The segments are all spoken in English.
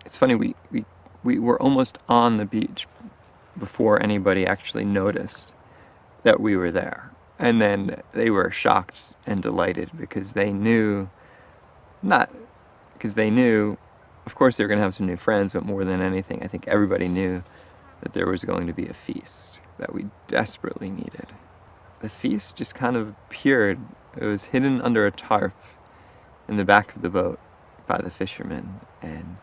it's funny, we were almost on the beach before anybody actually noticed that we were there. And then they were shocked and delighted because they knew, not because they knew, of course they were going to have some new friends, but more than anything, I think everybody knew that there was going to be a feast that we desperately needed. The feast just kind of appeared. It was hidden under a tarp in the back of the boat by the fishermen, and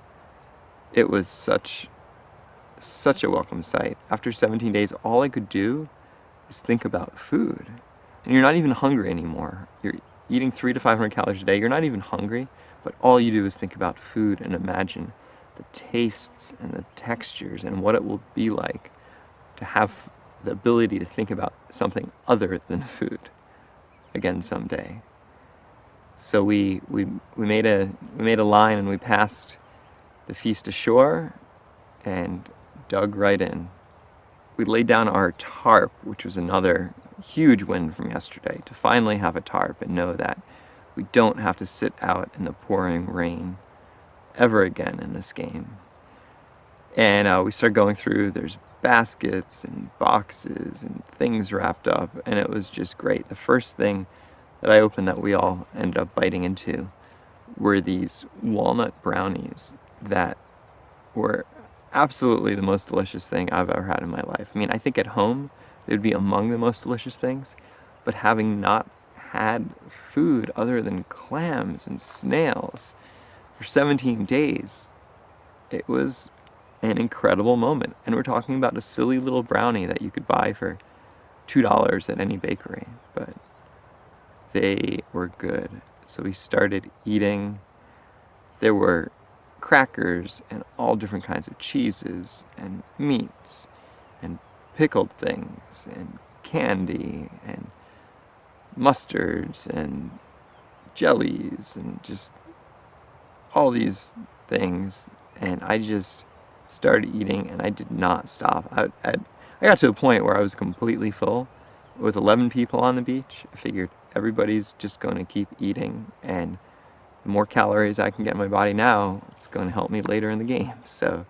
it was such a welcome sight. After 17 days, all I could do is think about food. And you're not even hungry anymore. You're eating 300 to 500 calories a day. You're not even hungry, but all you do is think about food and imagine the tastes and the textures and what it will be like to have the ability to think about something other than food again someday. So we made a line, and we passed the feast ashore and dug right in. We laid down our tarp, which was another huge win from yesterday, to finally have a tarp and know that we don't have to sit out in the pouring rain ever again in this game. And we started going through, there's baskets and boxes and things wrapped up, and it was just great. The first thing that I opened that we all ended up biting into were these walnut brownies that were absolutely the most delicious thing I've ever had in my life. I mean, I think at home they would be among the most delicious things, but having not had food other than clams and snails for 17 days, it was an incredible moment. And we're talking about a silly little brownie that you could buy for $2 at any bakery, but they were good. So we started eating. There were crackers and all different kinds of cheeses and meats and pickled things and candy and mustards and jellies and just all these things. And I just started eating, and I did not stop. I got to a point where I was completely full. With 11 people on the beach, I figured everybody's just going to keep eating, and the more calories I can get in my body now, it's going to help me later in the game. So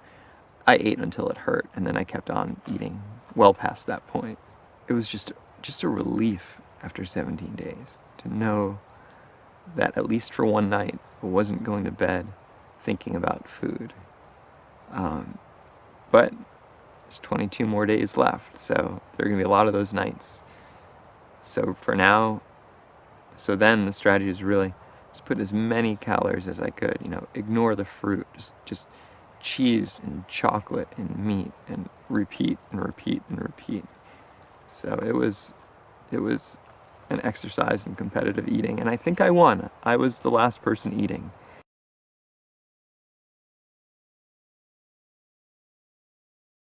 I ate until it hurt, and then I kept on eating well past that point. It was just a relief after 17 days to know that at least for one night I wasn't going to bed thinking about food. But there's 22 more days left, so there are going to be a lot of those nights. So for now, then the strategy is really just put as many calories as I could, ignore the fruit, just cheese and chocolate and meat, and repeat and repeat and repeat. So it was an exercise in competitive eating, and I think I won. I was the last person eating.